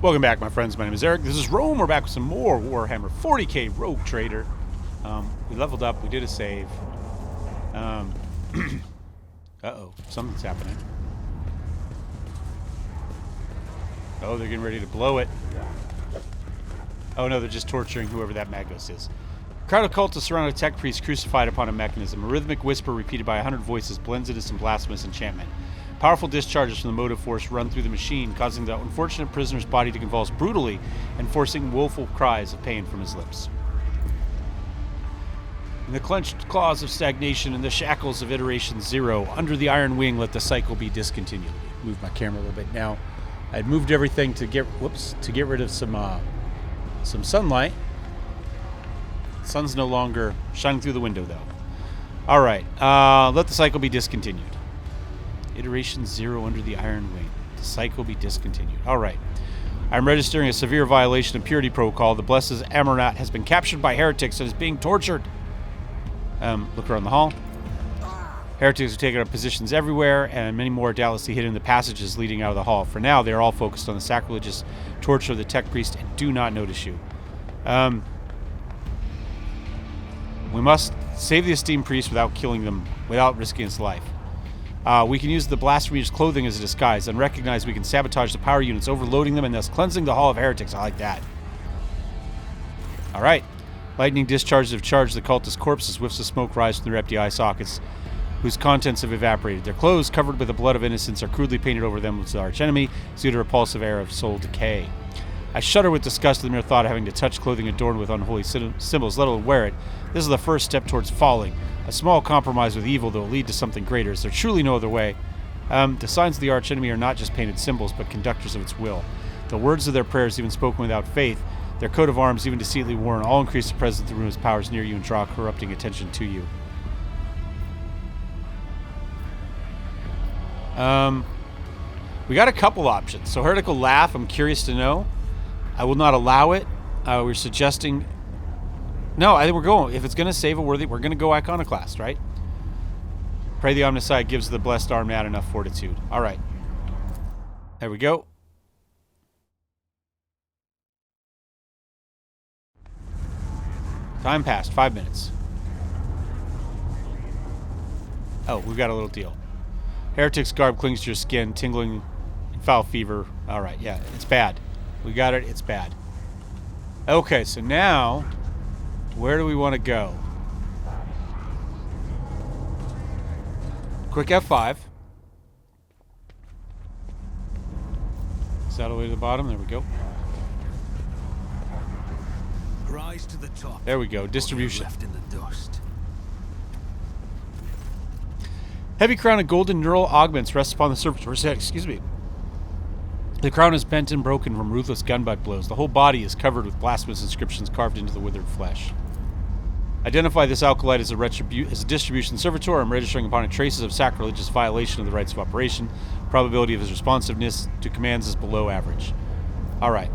Welcome back, my friends. My name is Eric. This is Rome. We're back with some more Warhammer 40K Rogue Trader. We leveled up. We did a save. Uh-oh. Something's happening. Oh, they're getting ready to blow it. Oh, no, they're just torturing whoever that Magos is. A crowd of cultists surround a tech priest crucified upon a mechanism. A rhythmic whisper repeated by 100 voices blends into some blasphemous enchantment. Powerful discharges from the motive force run through the machine, causing the unfortunate prisoner's body to convulse brutally and forcing woeful cries of pain from his lips. In the clenched claws of stagnation and the shackles of iteration 0, under the iron wing, let the cycle be discontinued. Move my camera a little bit now. I'd moved everything to get rid of some sunlight. The sun's no longer shining through the window, though. All right, let the cycle be discontinued. Iteration 0 under the iron wing. The cycle be discontinued. All right. I'm registering a severe violation of purity protocol. The blessed Amarnat has been captured by heretics and is being tortured. Look around the hall. Heretics have taken up positions everywhere, and many more are doubtlessly hidden in the passages leading out of the hall. For now, they are all focused on the sacrilegious torture of the tech priest and do not notice you. We must save the esteemed priest without killing them, without risking his life. We can use the blasphemous clothing as a disguise. Unrecognized, we can sabotage the power units, overloading them and thus cleansing the Hall of Heretics. I like that. Alright. Lightning discharges have charged the cultist corpses. Whiffs of smoke rise from their empty eye sockets, whose contents have evaporated. Their clothes, covered with the blood of innocents, are crudely painted over them with the archenemy, exuding a repulsive air of soul decay. I shudder with disgust at the mere thought of having to touch clothing adorned with unholy symbols, let alone wear it. This is the first step towards falling. A small compromise with evil that will lead to something greater. Is there truly no other way? The signs of the archenemy are not just painted symbols, but conductors of its will. The words of their prayers, even spoken without faith, their coat of arms, even deceitfully worn, all increase the presence of the room's powers near you and draw corrupting attention to you. We got a couple options. So heretical laugh, I'm curious to know. I will not allow it. We're suggesting... No, I think we're going. If it's going to save a worthy, we're going to go Iconoclast, right? Pray the Omnicide gives the blessed Armad enough fortitude. All right. There we go. Time passed. 5 minutes. Oh, we've got a little deal. Heretic's garb clings to your skin, tingling in foul fever. All right, yeah, it's bad. We got it. It's bad. Okay, so now... where do we want to go? Quick F5. Is that all the way to the bottom? There we go. Rise to the top. There we go. Distribution. Left in the dust. Heavy crown of golden neural augments rests upon the surface. Excuse me. The crown is bent and broken from ruthless gunbutt blows. The whole body is covered with blasphemous inscriptions carved into the withered flesh. Identify this alkalite as a distribution servitor. I'm registering upon it traces of sacrilegious violation of the rights of operation. Probability of his responsiveness to commands is below average. All right,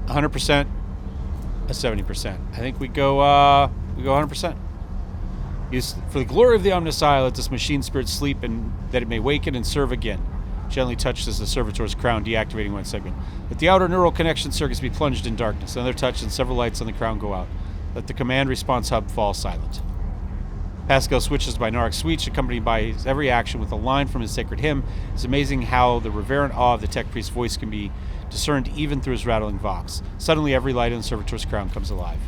100%, a 70%. I think we go 100%. Use for the glory of the Omnicide, let this machine spirit sleep, and that it may waken and serve again. Gently touches the servitor's crown, deactivating one segment. Let the outer neural connection circuits be plunged in darkness. Another touch, and several lights on the crown go out. Let the command response hub fall silent. Pascal switches by Naric's speech, accompanied by his every action with a line from his sacred hymn. It's amazing how the reverent awe of the tech priest's voice can be discerned even through his rattling vox. Suddenly, every light on the servitor's crown comes alive.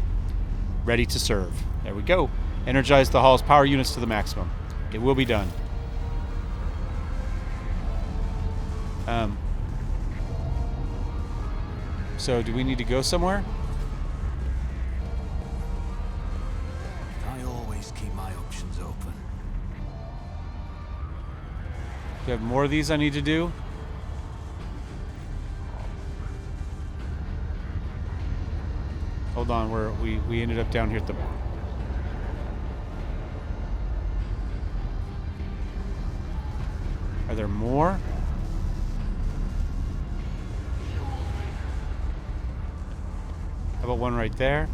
Ready to serve. There we go. Energize the hall's power units to the maximum. It will be done. So, do we need to go somewhere? I always keep my options open. Do you have more of these I need to do? Hold on, we ended up down here at the... Are there more? How about one right there?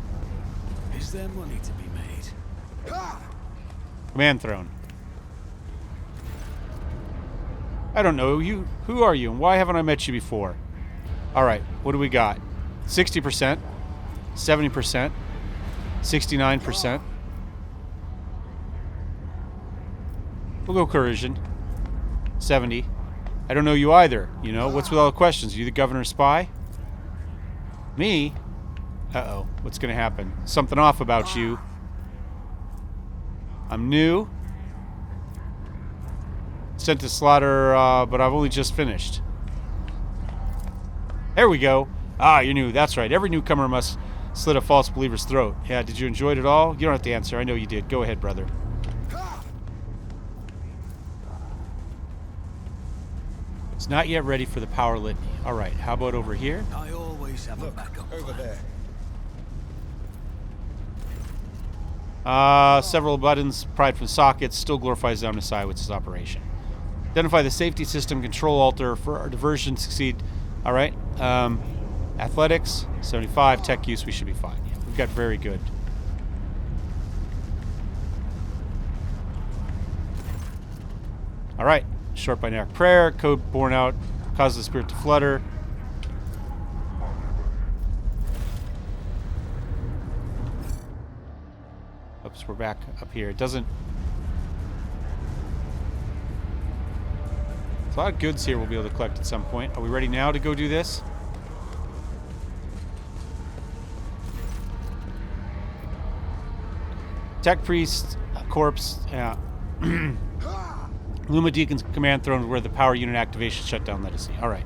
Is there money to be made? Command throne. I don't know you. Who are you, and why haven't I met you before? All right, what do we got? 60%, 70%, 69%. We'll go coercion. 70. I don't know you either. You know, what's with all the questions? Are you the governor's spy? Me? Uh-oh. What's going to happen? Something off about you. I'm new. Sent to slaughter, but I've only just finished. There we go. Ah, you're new. That's right. Every newcomer must slit a false believer's throat. Yeah, did you enjoy it all? You don't have to answer. I know you did. Go ahead, brother. It's not yet ready for the power litany. All right, how about over here? I always have a backup over plan. there. Several buttons pried from sockets. Still glorifies the Omnisci with its operation. Identify the safety system control altar for our diversion. Succeed. All right. Athletics 75. Tech use. We should be fine. Yeah, we've got very good. All right. Short binary prayer. Code born out. Causes the spirit to flutter. Oops, we're back up here. It doesn't... There's a lot of goods here we'll be able to collect at some point. Are we ready now to go do this? Tech Priest, Corpse, Luma Deacon's command throne where the power unit activation shutdown let us see. Alright.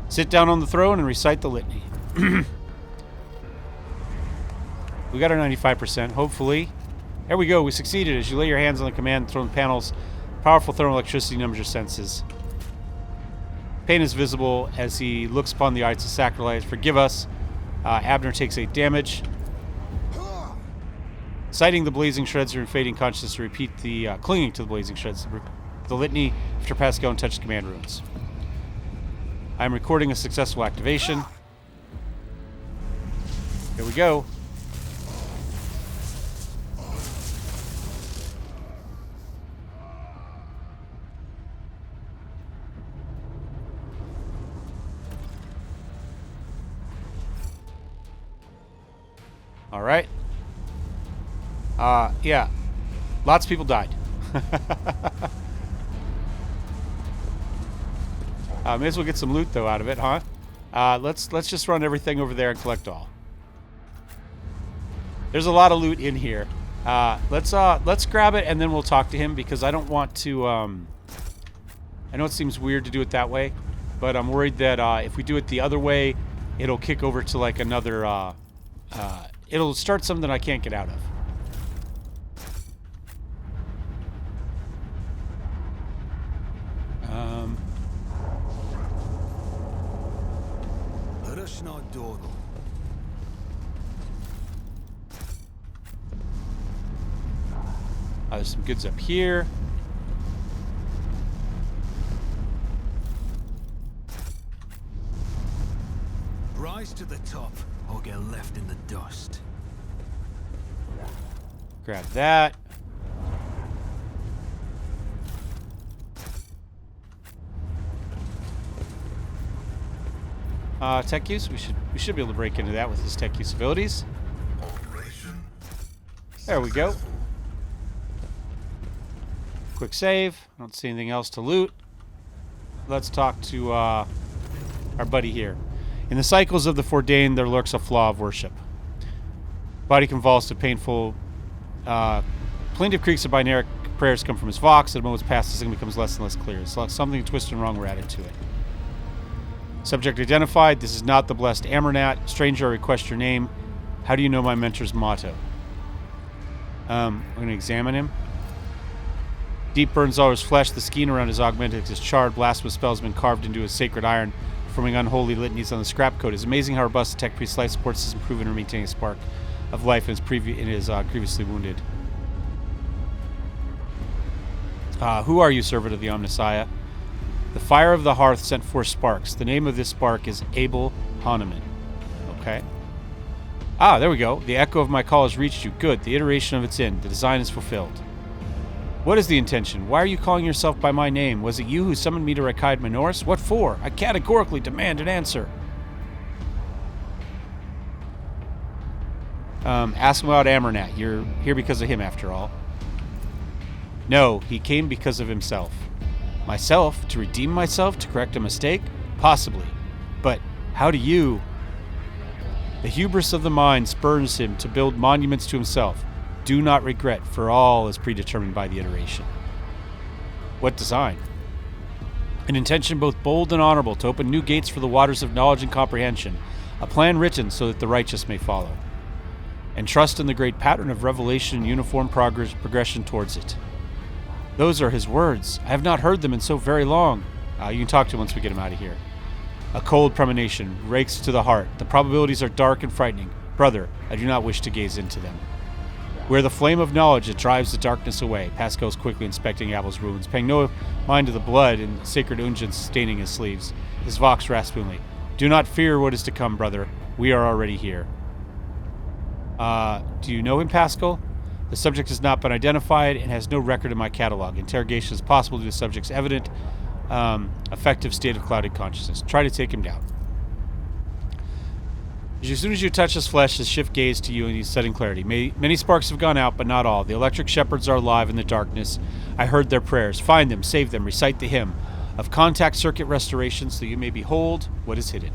Sit down on the throne and recite the litany. We got our 95%, hopefully. There we go, we succeeded. As you lay your hands on the command throne panels, powerful thermal electricity numbs your senses. Pain is visible as he looks upon the rites of sacrifice. Forgive us. Abner takes 8 damage. Citing the blazing shreds and fading consciousness to repeat the clinging to the blazing shreds. The litany after Pascal and touch the command runes. I am recording a successful activation. Here we go. All right. Yeah. Lots of people died. May as well get some loot though out of it, huh? Let's just run everything over there and collect all. There's a lot of loot in here. Let's grab it and then we'll talk to him because I don't want to. I know it seems weird to do it that way, but I'm worried that if we do it the other way, it'll kick over to like another. It'll start something I can't get out of. Let us not dawdle. There's some goods up here. Rise to the top or get left in the dust. Grab that. Tech use. We should be able to break into that with his tech use abilities. There we go. Quick save. I don't see anything else to loot. Let's talk to our buddy here. In the cycles of the Fordain, there lurks a flaw of worship. Body convulsed to painful, plaintive creaks of binary prayers come from his vox. At a moment's past, the signal becomes less and less clear. It's like something twisted and wrong were added to it. Subject identified. This is not the blessed Amernat. Stranger, I request your name. How do you know my mentor's motto? I'm going to examine him. Deep burns all his flesh. The skin around his augmented is charred. Blasphemous spells have been carved into his sacred iron, forming unholy litanies on the scrap coat. It's amazing how robust the tech priest's life support system proven to maintain a spark of life in his, grievously wounded. Who are you, servant of the Omnisci? The fire of the hearth sent forth sparks. The name of this spark is Abel Hahnemann. Okay. There we go. The echo of my call has reached you. Good. The iteration of its end. The design is fulfilled. What is the intention? Why are you calling yourself by my name? Was it you who summoned me to Rakide Minoris? What for? I categorically demand an answer. Ask him about Amernat. You're here because of him, after all. No, he came because of himself. Myself? To redeem myself? To correct a mistake? Possibly. But how do you... The hubris of the mind spurs him to build monuments to himself. Do not regret, for all is predetermined by the iteration. What design? An intention both bold and honorable to open new gates for the waters of knowledge and comprehension. A plan written so that the righteous may follow. And trust in the great pattern of revelation and uniform progression towards it. Those are his words. I have not heard them in so very long. You can talk to him once we get him out of here. A cold premonition rakes to the heart. The probabilities are dark and frightening. Brother, I do not wish to gaze into them. Where the flame of knowledge that drives the darkness away. Pascal's quickly inspecting Abel's wounds, paying no mind to the blood and sacred unguents staining his sleeves. His vox raspingly. Do not fear what is to come, brother. We are already here. Do you know him, Pascal? The subject has not been identified and has no record in my catalog. Interrogation is possible due to the subject's evident, effective state of clouded consciousness. Try to take him down. As soon as you touch his flesh, his shift gaze to you and he's setting clarity. Many sparks have gone out, but not all. The electric shepherds are alive in the darkness. I heard their prayers. Find them, save them, recite the hymn of contact circuit restoration so you may behold what is hidden.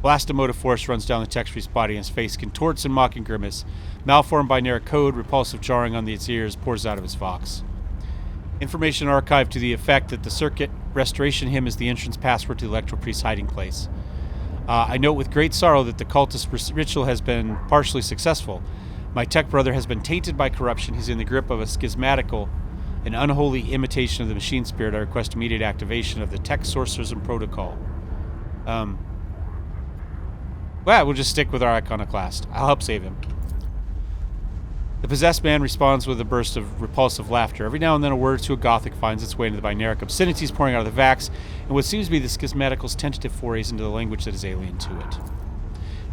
Blast of motive force runs down the tech priest's body and his face contorts in mocking grimace. Malformed binary code, repulsive jarring on its ears, pours out of his vox. Information archived to the effect that the circuit restoration hymn is the entrance password to the Electro Priest's hiding place. I note with great sorrow that the cultist ritual has been partially successful. My tech brother has been tainted by corruption. He's in the grip of a schismatical, an unholy imitation of the machine spirit. I request immediate activation of the tech sorcerism protocol. Well, we'll just stick with our iconoclast. I'll help save him. The possessed man responds with a burst of repulsive laughter. Every now and then a word to a Gothic finds its way into the binaric obscenities pouring out of the Vax, and what seems to be the schismatical's tentative forays into the language that is alien to it.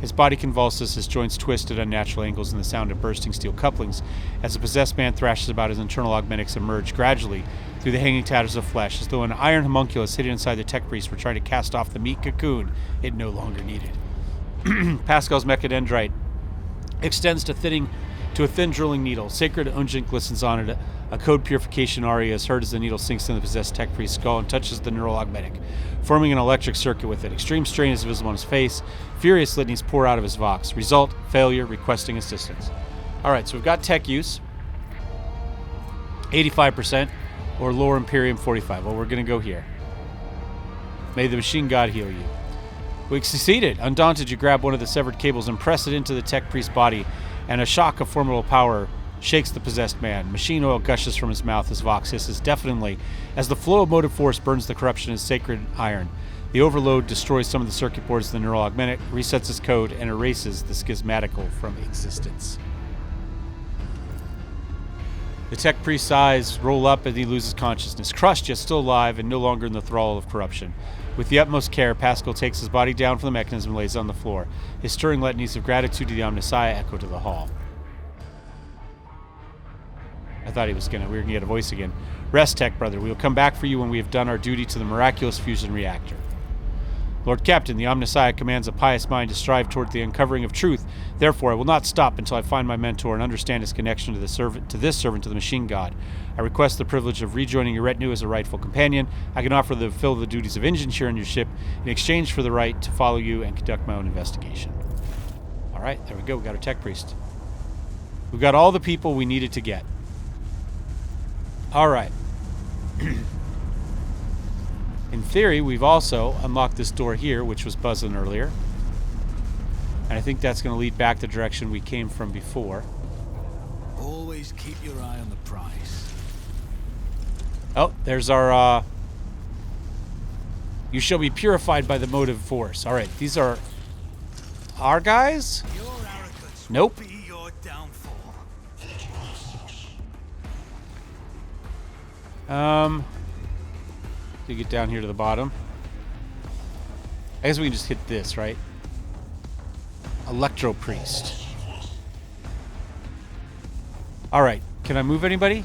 His body convulses, his joints twist at unnatural angles, and the sound of bursting steel couplings as the possessed man thrashes about his internal augmentics emerge gradually through the hanging tatters of flesh, as though an iron homunculus hidden inside the tech priest were trying to cast off the meat cocoon it no longer needed. Pascal's mechadendrite extends to a thin drilling needle. Sacred unguent glistens on it. A code purification aria is heard as the needle sinks into the possessed tech priest's skull and touches the neural augmetic, forming an electric circuit with it. Extreme strain is visible on his face. Furious litanies pour out of his vox. Result, failure, requesting assistance. Alright, so we've got tech use. 85%, or lower Imperium 45. Well, we're going to go here. May the machine god heal you. We succeeded. Undaunted, you grab one of the severed cables and press it into the tech priest's body, and a shock of formidable power shakes the possessed man. Machine oil gushes from his mouth as vox hisses deafeningly as the flow of motive force burns the corruption in his sacred iron. The overload destroys some of the circuit boards of the neural augmetic, resets his code, and erases the schismatical from existence. The tech priest's eyes roll up and he loses consciousness, crushed yet still alive and no longer in the thrall of corruption. With the utmost care, Pascal takes his body down from the mechanism and lays it on the floor. His stirring litanies of gratitude to the Omnissiah echo to the hall. I thought we were going to get a voice again. Rest, tech brother. We will come back for you when we have done our duty to the miraculous fusion reactor. Lord Captain, the Omnissiah commands a pious mind to strive toward the uncovering of truth. Therefore, I will not stop until I find my mentor and understand his connection to this servant to the machine god. I request the privilege of rejoining your retinue as a rightful companion. I can offer to fulfill the duties of engine share on your ship in exchange for the right to follow you and conduct my own investigation. All right, there we go. We got our tech priest. We've got all the people we needed to get. All right. In theory, we've also unlocked this door here, which was buzzing earlier. And I think that's going to lead back the direction we came from before. Always keep your eye on the prize. Oh, there's our, You shall be purified by the motive force. All right, these are our guys? Your arrogance Nope. will be your downfall. To get down here to the bottom. I guess we can just hit this, right? Electro Priest. Alright, Can I move anybody?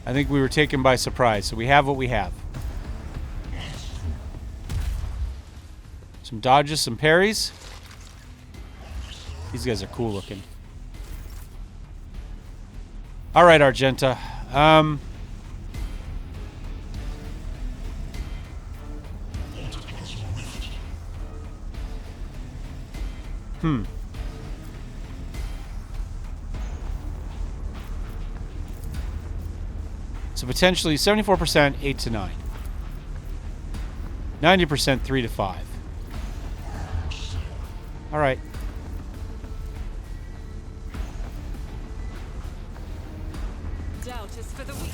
I think we were taken by surprise, so we have what we have. Some dodges, some parries. These guys are cool looking. All right, Argenta. So potentially 74%, 8 to 9. 90%, 3 to 5. All right. Doubt is for the weak.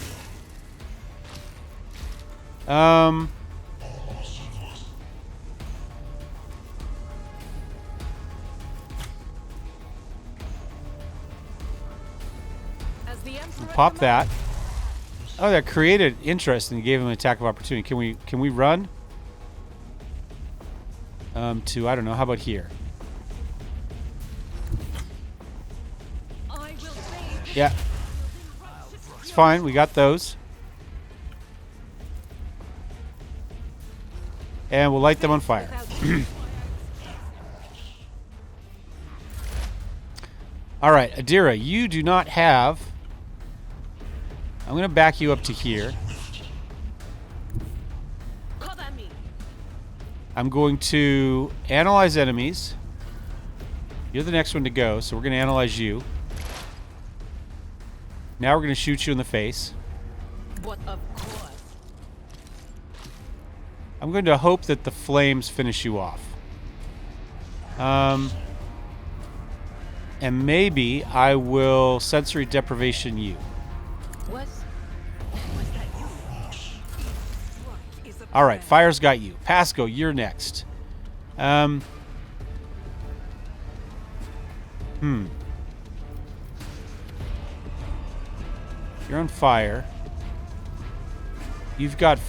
As the Emperor Pop that. commands. Oh, that created interest and gave him an attack of opportunity. Can we run? To I don't know. How about here? I will bathe Yeah, it's fine. We got those, and we'll light them on fire. without All right, Adira, you do not have. I'm going to back you up to here. cover me. I'm going to analyze enemies. You're the next one to go, so we're going to analyze you. Now we're going to shoot you in the face. What of course. I'm going to hope that the flames finish you off. And maybe I will sensory deprivation you. Was that you? What is a All right, plan? fire's got you. Pasco, you're next. You're on fire. You've got...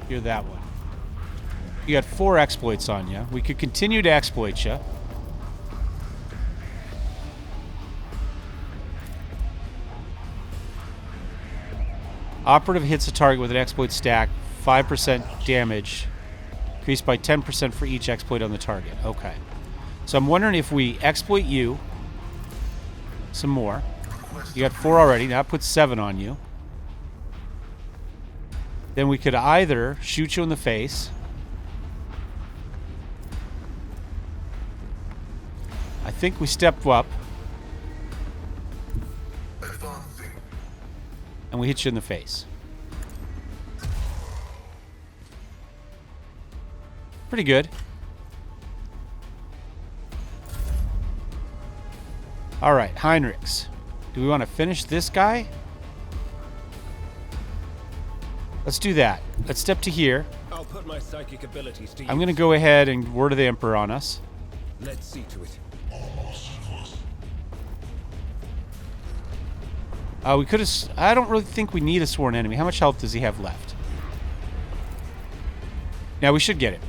You're that one. You got 4 exploits on you. We could continue to exploit you. Operative hits a target with an exploit stack, 5% damage, increased by 10% for each exploit on the target. Okay. So I'm wondering if we exploit you some more. You got 4 already. Now that puts 7 on you. Then we could either shoot you in the face. I think we step up. And we hit you in the face. Pretty good. All right, Heinrichs. Do we want to finish this guy? Let's do that. Let's step to here. I'll put my psychic abilities to use. I'm going to go ahead and Word of the Emperor on us. Let's see to it. We could have... I don't really think we need a sworn enemy. How much health does he have left? Now, we should get it.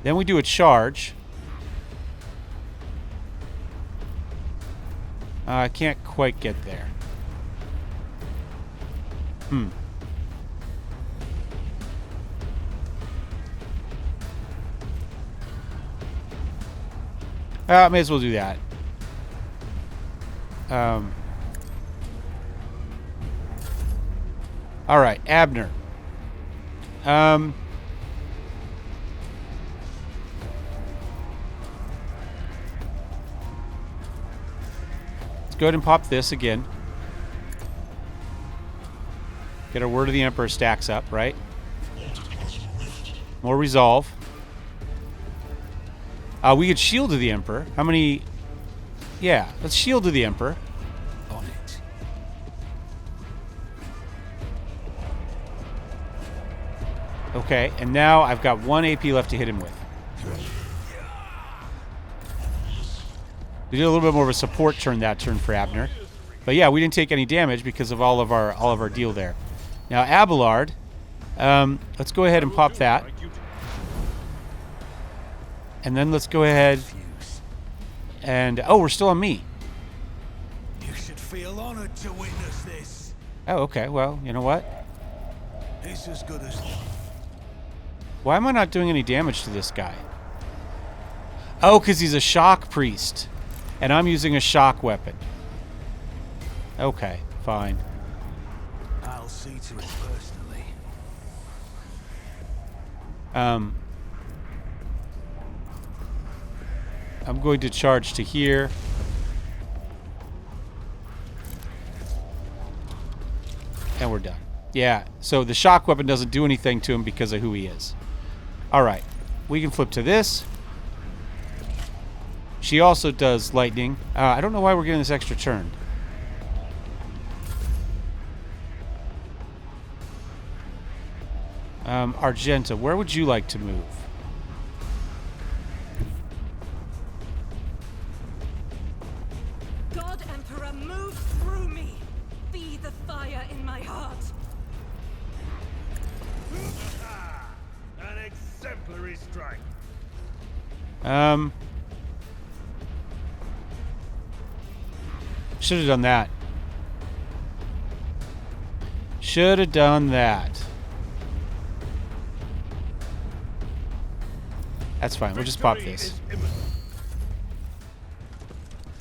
Then we do a charge. I can't quite get there. May as well do that. All right, Abner. Let's go ahead and pop this again. Get our Word of the Emperor stacks up, right? More resolve. We could shield to the Emperor. How many? Yeah, let's shield to the Emperor. On it. Okay, and now I've got 1 AP left to hit him with. We did a little bit more of a support turn that turn for Abner. But yeah, we didn't take any damage because of all of our deal there. Now Abelard, let's go ahead and pop that. And then let's go ahead and we're still on me. You should feel honored to witness this. Oh, okay. Well, you know what? It's as good as Why am I not doing any damage to this guy? Oh, because he's a shock priest. And I'm using a shock weapon. Okay, fine. I'll see to it personally. I'm going to charge to here. And we're done. Yeah, so the shock weapon doesn't do anything to him because of who he is. Alright, we can flip to this. She also does lightning. I don't know why we're getting this extra turn. Argenta, where would you like to move? God Emperor, move through me. Be the fire in my heart. An exemplary strike. Should have done that. Should have done that. That's fine. We'll just pop this.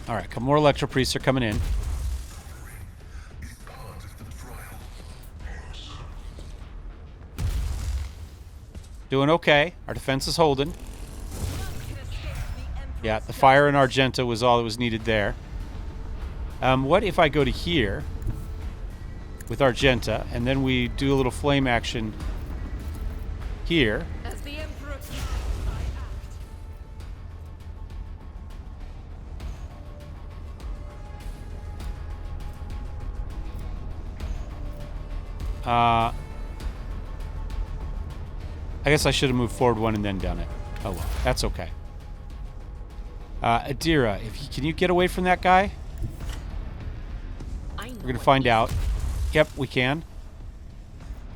Alright, more Electro Priests are coming in. Doing okay. Our defense is holding. Yeah, the fire in Argenta was all that was needed there. What if I go to here with Argenta, and then we do a little flame action here. As the Emperor commands, I act. I guess I should have moved forward one and then done it. Oh well, that's okay. Adira, can you get away from that guy? We're gonna find out. Yep, we can.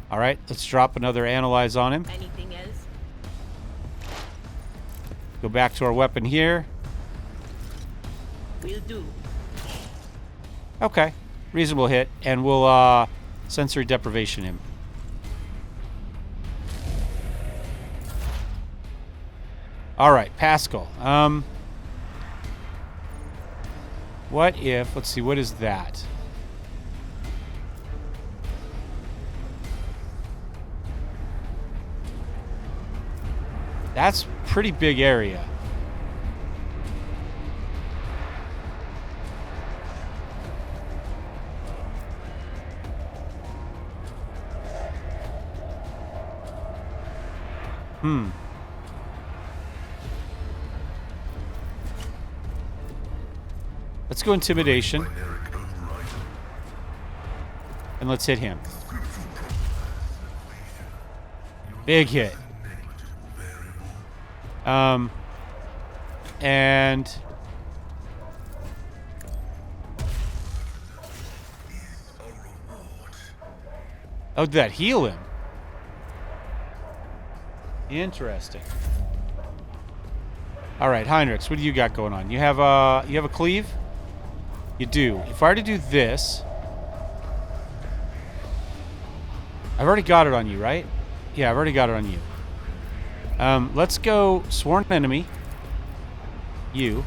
All right, let's drop another analyze on him. Anything else? Go back to our weapon here. Will do. Okay, reasonable hit, and we'll sensory deprivation him. All right, Pascal. What if? Let's see. What is that? That's pretty big area. Let's go intimidation. And let's hit him. Big hit. And oh, did that heal him? Interesting. All right, Heinrichs, what do you got going on? You have a cleave? You do. If I were to do this, I've already got it on you, right? Yeah, I've already got it on you. Let's go sworn enemy. You.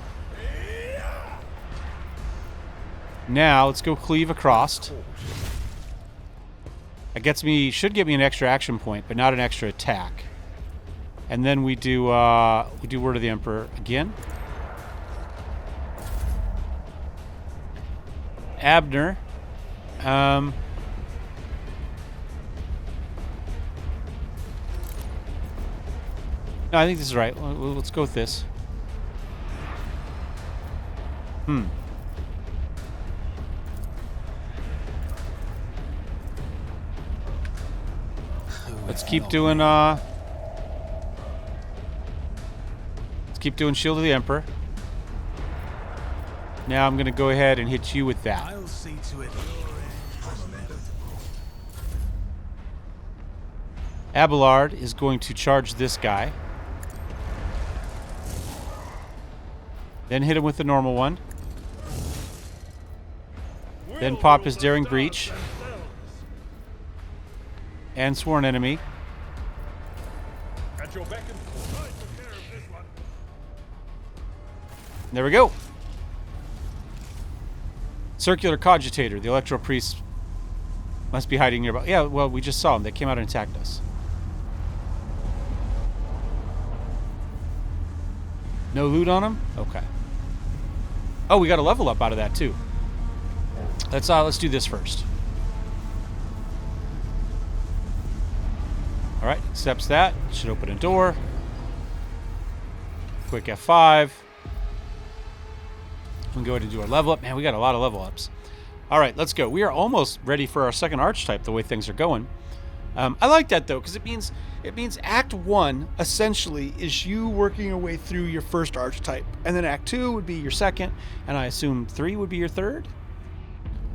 Now let's go cleave across. That should get me an extra action point, but not an extra attack. And then we do Word of the Emperor again. Abner. No, I think this is right. Let's go with this. Let's keep doing Shield of the Emperor. Now I'm going to go ahead and hit you with that. I'll see to it. Abelard is going to charge this guy. Then hit him with the normal one. Then pop his Daring Breach. And Sworn Enemy. At your beck and call. I took care of this one. There we go. Circular Cogitator. The Electro Priest must be hiding nearby. Yeah, well, we just saw him. They came out and attacked us. No loot on him? Okay. Oh, we got a level up out of that too. Let's do this first. All right, accepts that. Should open a door. Quick F5. We can go ahead and do our level up. Man, we got a lot of level ups. All right, let's go. We are almost ready for our second archetype, the way things are going. I like that, though, because it means Act 1, essentially, is you working your way through your first archetype. And then Act 2 would be your second, and I assume 3 would be your third?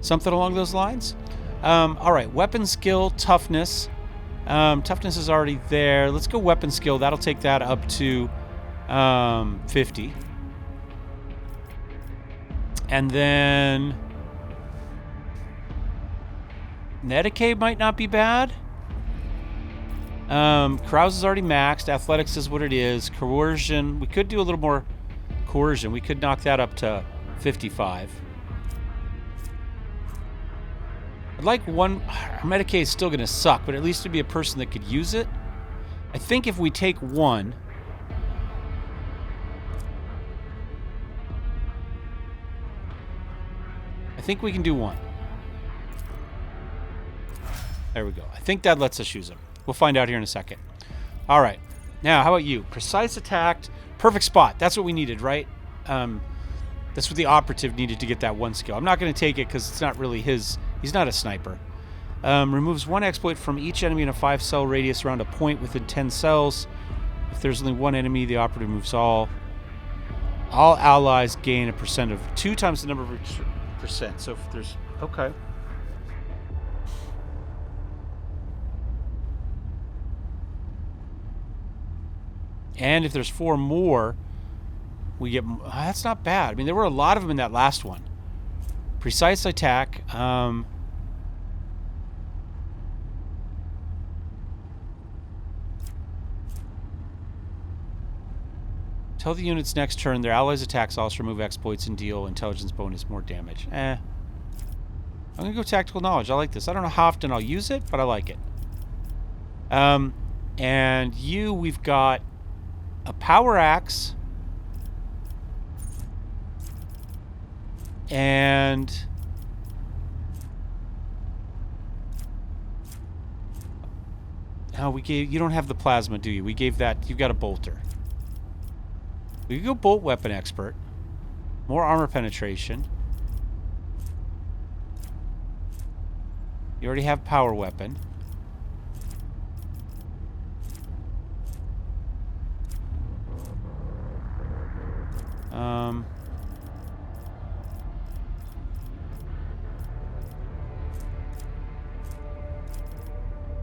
Something along those lines? All right, weapon skill, toughness. Toughness is already there. Let's go weapon skill. That'll take that up to 50. And then Medicaid might not be bad. Carouse is already maxed. Athletics is what it is. Coercion. We could do a little more coercion. We could knock that up to 55. I'd like one. Our Medicaid is still going to suck, but at least it'd be a person that could use it. I think if we take one. I think we can do one. There we go. I think that lets us use them. We'll find out here in a second. All right. Now, how about you? Precise attack. Perfect spot. That's what we needed, right? That's what the operative needed to get that one skill. I'm not going to take it because it's not really his. He's not a sniper. Removes one exploit from each enemy in a 5-cell radius around a point within 10 cells. If there's only one enemy, the operative moves all. All allies gain a percent of 2 times the number of percent. So if there's... Okay. And if there's 4 more, we get... that's not bad. I mean, there were a lot of them in that last one. Precise attack. Tell the units next turn their allies' attacks also remove exploits and deal intelligence bonus more damage. I'm going to go tactical knowledge. I like this. I don't know how often I'll use it, but I like it. And you, we've got a power axe. And we gave, you don't have the plasma, do you? We gave that, you've got a bolter. We could go bolt weapon expert. More armor penetration. You already have power weapon.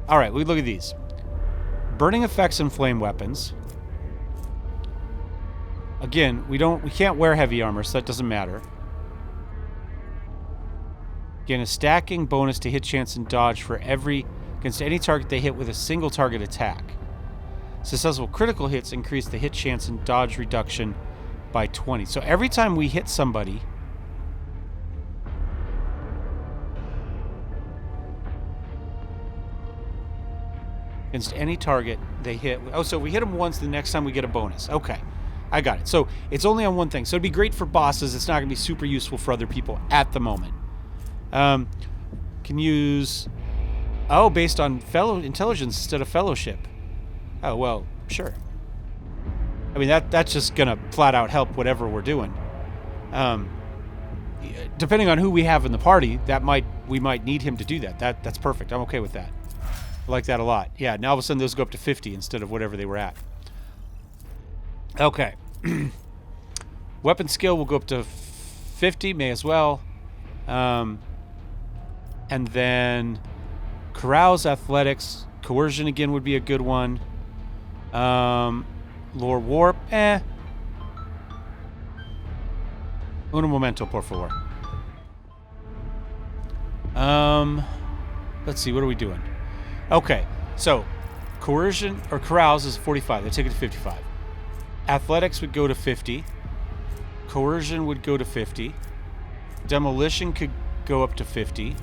All right, we look at these. Burning effects and flame weapons. Again, we can't wear heavy armor, so that doesn't matter. Again, a stacking bonus to hit chance and dodge for against any target they hit with a single target attack. Successful critical hits increase the hit chance and dodge reduction by 20. So every time we hit somebody, against any target they hit. Oh, so we hit them once, the next time we get a bonus. Okay, I got it. So it's only on one thing. So it'd be great for bosses. It's not going to be super useful for other people at the moment. Can use... Oh, based on fellow intelligence instead of fellowship. Oh, well, sure. I mean, that's just going to flat out help whatever we're doing. Depending on who we have in the party, we might need him to do that. That's perfect. I'm okay with that. I like that a lot. Yeah, now all of a sudden those go up to 50 instead of whatever they were at. Okay. Weapon skill will go up to 50, may as well. And then Carouse, Athletics, Coercion again would be a good one. Lore Warp, Uno momento, por favor. Let's see, what are we doing? Okay, so Coercion or Carouse is 45. They take it to 55. Athletics would go to 50. Coercion would go to 50. Demolition could go up to 50.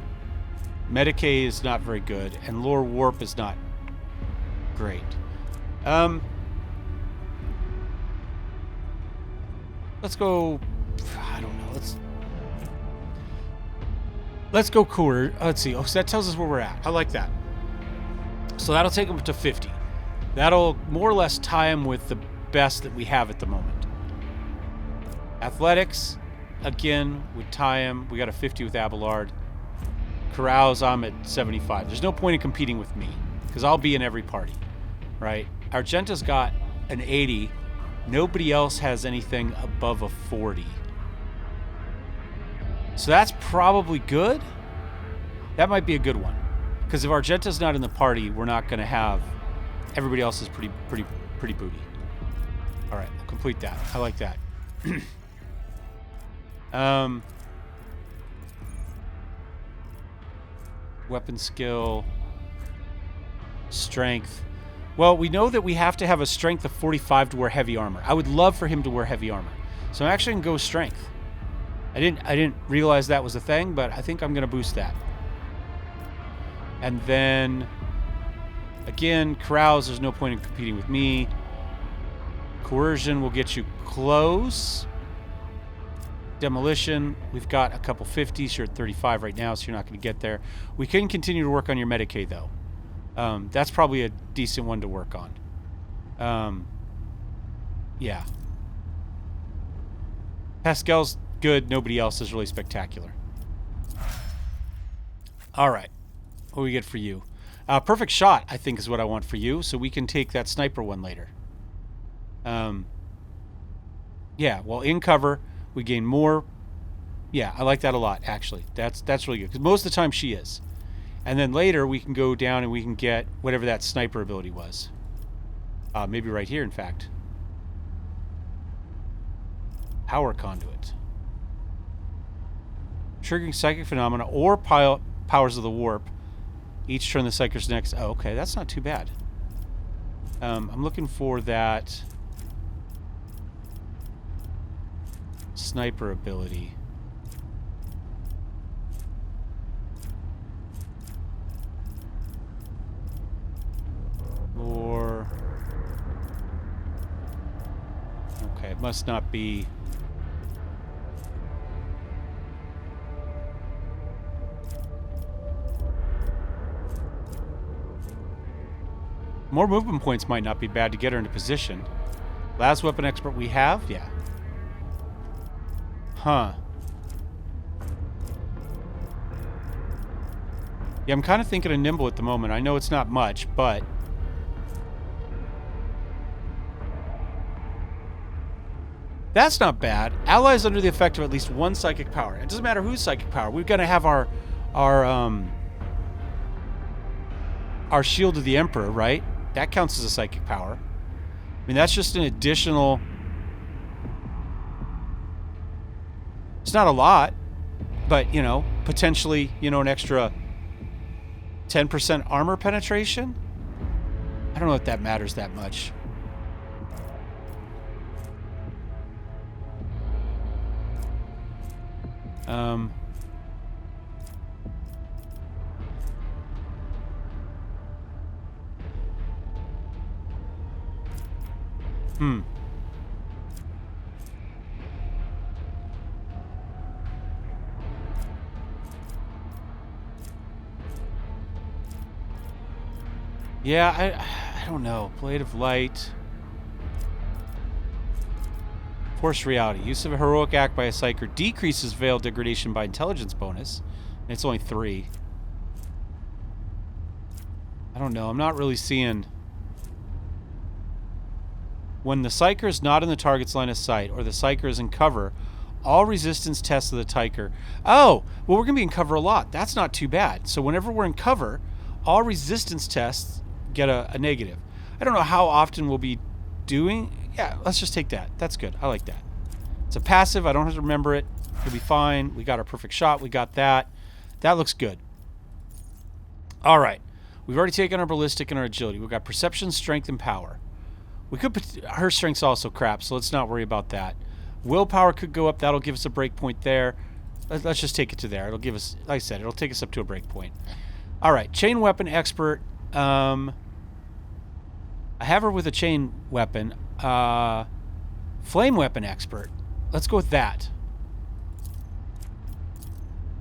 Medicaid is not very good, and Lore Warp is not great. Let's go. I don't know. Let's go let's see. Oh, so that tells us where we're at. I like that. So that'll take him to 50. That'll more or less tie him with the best that we have at the moment. Athletics, again, would tie him. We got a 50 with Abelard. Carouse, I'm at 75. There's no point in competing with me, because I'll be in every party, right? Argenta's got an 80. Nobody else has anything above a 40. So that's probably good. That might be a good one. Because if Argenta's not in the party, we're not going to have... Everybody else is pretty booty. All right, I'll complete that. I like that. Weapon skill. Strength. Well, we know that we have to have a strength of 45 to wear heavy armor. I would love for him to wear heavy armor. So I'm actually going to go strength. I didn't realize that was a thing, but I think I'm going to boost that. And then, again, Carouse, there's no point in competing with me. Coercion will get you close. Demolition, we've got a couple 50s. You're at 35 right now, so you're not going to get there. We can continue to work on your Medicaid, though. That's probably a decent one to work on. Yeah. Pascal's good. Nobody else is really spectacular. All right. What do we get for you? Perfect shot, I think, is what I want for you, so we can take that sniper one later. Yeah, well, in cover, we gain more. Yeah, I like that a lot, actually. That's really good, because most of the time she is. And then later, we can go down and we can get whatever that sniper ability was. Maybe right here, in fact. Power Conduit. Triggering Psychic Phenomena or Powers of the Warp. Each turn the Psyker's next... Oh, okay, that's not too bad. I'm looking for that... sniper ability. Or... Okay, it must not be... More movement points might not be bad to get her into position. Last weapon expert we have? Yeah. Huh. Yeah, I'm kind of thinking of nimble at the moment. I know it's not much, but... That's not bad. Allies under the effect of at least one psychic power. It doesn't matter whose psychic power. We're going to have our Shield of the Emperor, right? That counts as a psychic power. I mean, that's just an additional... It's not a lot, but, you know, potentially, you know, an extra 10% armor penetration? I don't know if that matters that much. Yeah, I don't know. Blade of Light. Force Reality. Use of a heroic act by a Psyker decreases Veil degradation by intelligence bonus. And it's only 3. I don't know. I'm not really seeing... When the Psyker is not in the target's line of sight, or the Psyker is in cover, All resistance tests of the Tiker. Oh, well, we're going to be in cover a lot. That's not too bad. So whenever we're in cover, all resistance tests get a negative. I don't know how often we'll be doing. Yeah, let's just take that. That's good. I like that. It's a passive. I don't have to remember it. It'll be fine. We got our perfect shot. We got that. That looks good. All right. We've already taken our ballistic and our agility. We've got perception, strength, and power. We could put, her strength's also crap, so let's not worry about that. Willpower could go up. That'll give us a break point there. Let's just take it to there. It'll give us, like I said, it'll take us up to a break point. All right. Chain weapon expert. I have her with a chain weapon. Flame weapon expert. Let's go with that.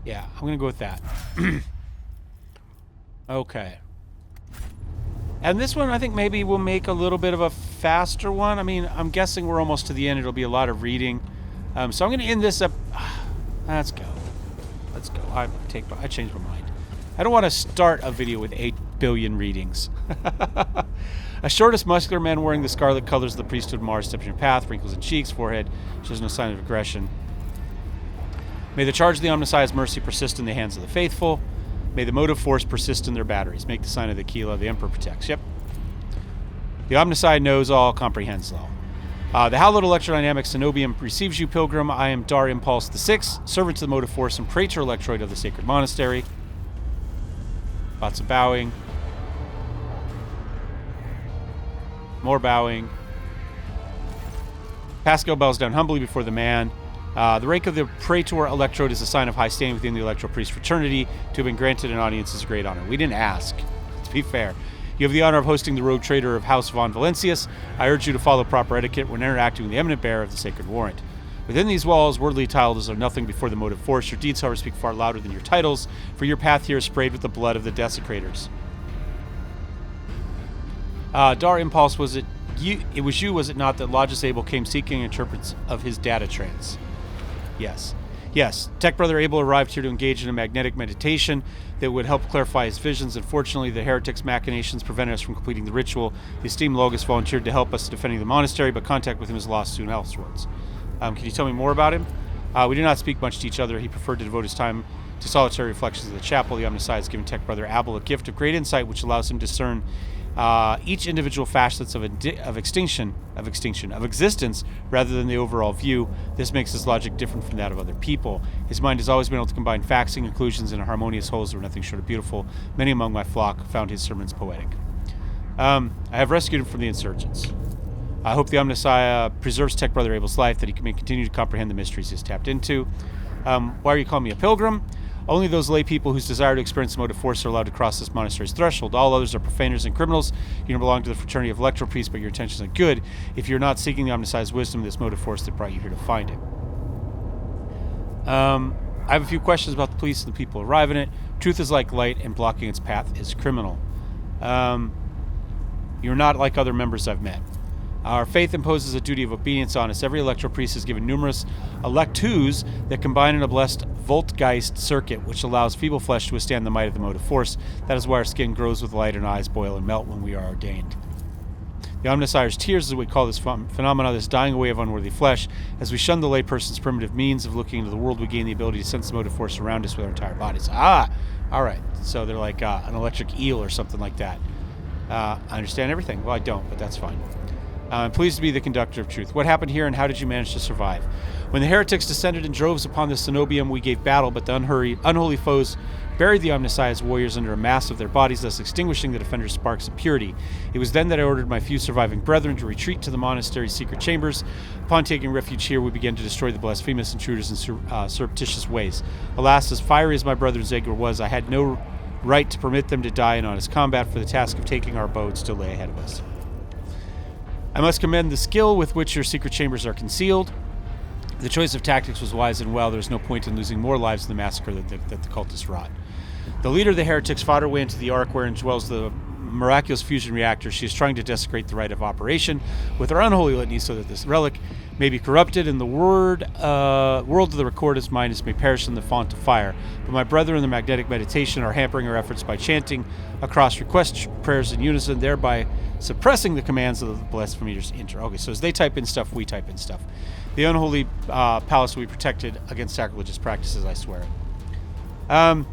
Yeah, I'm going to go with that. Okay. And this one, I think maybe we'll make a little bit of a faster one. I mean, I'm guessing we're almost to the end. It'll be a lot of reading. So I'm going to end this up. Let's go. Let's go. I changed my mind. I don't want to start a video with 8 billion readings. A shortest muscular man wearing the scarlet colors of the priesthood of Mars steps in your path, wrinkles in cheeks, forehead, shows no sign of aggression. May the charge of the Omnissiah's mercy persist in the hands of the faithful. May the motive force persist in their batteries. Make the sign of the Aquila. The Emperor protects. Yep. The Omnissiah knows all, comprehends all. The hallowed electrodynamic Cenobium receives you, pilgrim. I am Dar Impulse the Sixth, servant to the motive force and Preator Electroid of the Sacred Monastery. Lots of bowing. More bowing. Pascal bows down humbly before the man. The rank of the Preator Electroid is a sign of high standing within the Electro Priest fraternity. To have been granted an audience is a great honor. We didn't ask, to be fair. You have the honor of hosting the rogue trader of House von Valencius. I urge you to follow proper etiquette when interacting with the eminent bearer of the sacred warrant. Within these walls, worldly titles are nothing before the motive force. Your deeds, however, speak far louder than your titles, for your path here is sprayed with the blood of the desecrators. Dar Impulse, was it you? It was you, was it not, that Lodge's Abel came seeking interprets of his data trance? Yes. Yes. Tech Brother Abel arrived here to engage in a magnetic meditation that would help clarify his visions. Unfortunately, the heretic's machinations prevented us from completing the ritual. The esteemed Logus volunteered to help us defending the monastery, but contact with him is lost soon elsewhere. Can you tell me more about him? We did not speak much to each other. He preferred to devote his time to solitary reflections of the chapel. The Omnissiah has given Tech Brother Abel a gift of great insight, which allows him to discern each individual facets of existence rather than the overall view. This makes his logic different from that of other people. His mind has always been able to combine facts and conclusions in harmonious wholes that were nothing short of beautiful. Many among my flock found his sermons poetic. I have rescued him from the insurgents. I hope the Omnissiah preserves Tech Brother Abel's life, that he may continue to comprehend the mysteries he has tapped into. Why are you calling me a pilgrim? Only those lay people whose desire to experience the motive force are allowed to cross this monastery's threshold. All others are profaners and criminals. You don't belong to the fraternity of Electro Priests, but your intentions are good if you're not seeking the Omnissiah's wisdom, this motive force that brought you here to find it. I have a few questions about the police and the people arriving at it. Truth is like light, and blocking its path is criminal. You're not like other members I've met. Our faith imposes a duty of obedience on us. Every Electro Priest is given numerous electus that combine in a blessed Voltgeist circuit, which allows feeble flesh to withstand the might of the motive force. That is why our skin grows with light and eyes boil and melt when we are ordained. The Omnissiah's tears is what we call this phenomena, this dying away of unworthy flesh. As we shun the layperson's primitive means of looking into the world, we gain the ability to sense the motive force around us with our entire bodies. All right. So they're like an electric eel or something like that. I understand everything. Well, I don't, but that's fine. I'm pleased to be the conductor of truth. What happened here, and how did you manage to survive? When the heretics descended in droves upon the Cenobium, we gave battle, but the unholy foes buried the Omnissiah's warriors under a mass of their bodies, thus extinguishing the defenders' sparks of purity. It was then that I ordered my few surviving brethren to retreat to the monastery's secret chambers. Upon taking refuge here, we began to destroy the blasphemous intruders in surreptitious ways. Alas, as fiery as my brother Zegor was, I had no right to permit them to die in honest combat, for the task of taking our abode still lay ahead of us. I must commend the skill with which your secret chambers are concealed. The choice of tactics was wise and well. There's no point in losing more lives in the massacre that the cultists wrought. The leader of the heretics fought her way into the Ark wherein dwells the miraculous fusion reactor. She is trying to desecrate the rite of operation with her unholy litany so that this relic may be corrupted and the world of the recordist's mind may perish in the font of fire. But my brethren in the magnetic meditation are hampering our efforts by chanting across request prayers in unison, thereby suppressing the commands of the blasphemators enter. Okay, so as they type in stuff, we type in stuff. The unholy palace will be protected against sacrilegious practices, I swear. I'm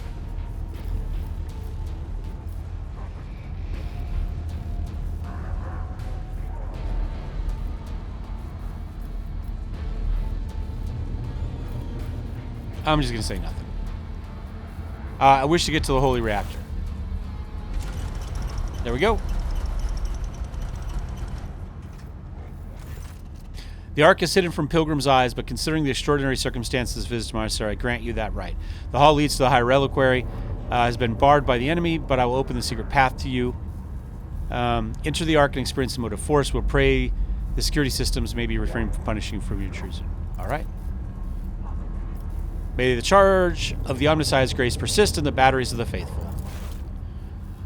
just going to say nothing. I wish to get to the holy reactor. There we go. The Ark is hidden from pilgrims' eyes, but considering the extraordinary circumstances of visit to Monastery, I grant you that right. The hall leads to the high reliquary, has been barred by the enemy, but I will open the secret path to you. Enter the Ark and experience the motive force. We'll pray the security systems may be refrained from punishing you for your intrusion. All right. May the charge of the Omniscience grace persist in the batteries of the faithful.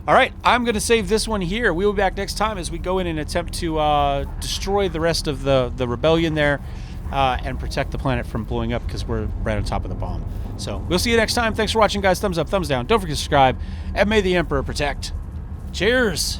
All right, I'm going to save this one here. We will be back next time as we go in and attempt to destroy the rest of the rebellion there and protect the planet from blowing up because we're right on top of the bomb. So we'll see you next time. Thanks for watching, guys. Thumbs up, thumbs down. Don't forget to subscribe, and may the Emperor protect. Cheers!